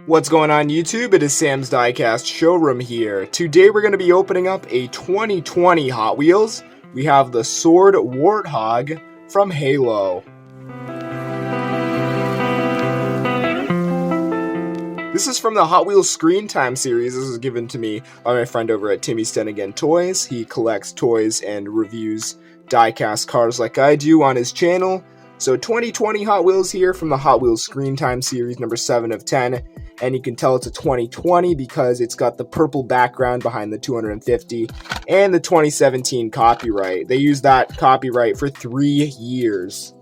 What's going on YouTube? It is Sam's Diecast Showroom here. Today we're going to be opening up a 2020 Hot Wheels. We have the Sword Warthog from Halo. This is from the Hot Wheels Screen Time series. This was given to me by my friend over at Timmy's 10 Again Toys. He collects toys and reviews diecast cars like I do on his channel. So 2020 Hot Wheels here from the Hot Wheels Screen Time series, number 7 of 10. And you can tell it's a 2020 because it's got the purple background behind the 250 and the 2017 copyright. They used that copyright for 3 years.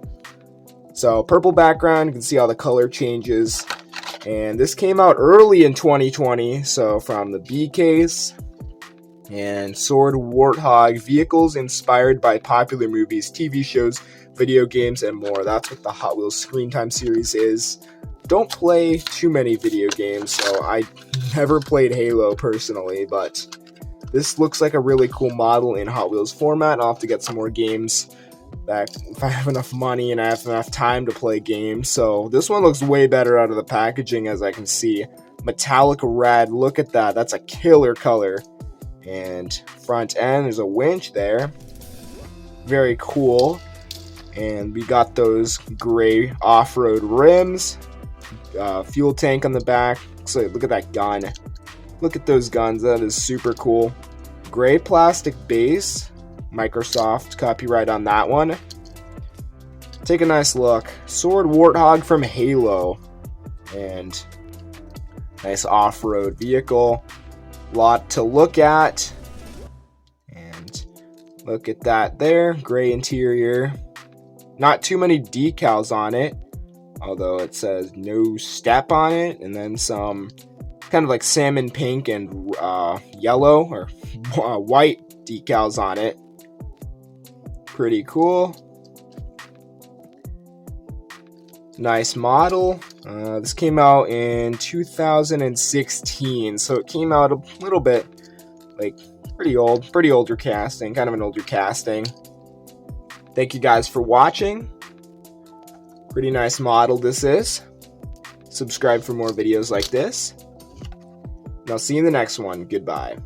So purple background, you can see all the color changes. And this came out early in 2020, so from the B case and Sword Warthog, vehicles inspired by popular movies, TV shows, video games, and more. That's what the Hot Wheels Screen Time series is. Don't play too many video games, so I never played Halo personally, but this looks like a really cool model in Hot Wheels format. I'll have to get some more games back if I have enough money and I have enough time to play games. So this one looks way better out of the packaging, as I can see. Metallic red, look at that, that's a killer color. And front end, there's a winch there. Very cool. And we got those gray off-road rims. Fuel tank on the back. So look at that gun. Look at those guns. That is super cool. Gray plastic base. Microsoft copyright on that one. Take a nice look. Sword Warthog from Halo. And nice off-road vehicle. Lot to look at. And look at that there. Gray interior. Not too many decals on it, although it says no step on it, and then some kind of like salmon pink and yellow or white decals on it. Pretty cool. Nice model. This came out in 2016, so it came out a little bit like pretty older casting, kind of an older casting. Thank you guys for watching. Pretty nice model this is. Subscribe for more videos like this. And I'll see you in the next one. Goodbye.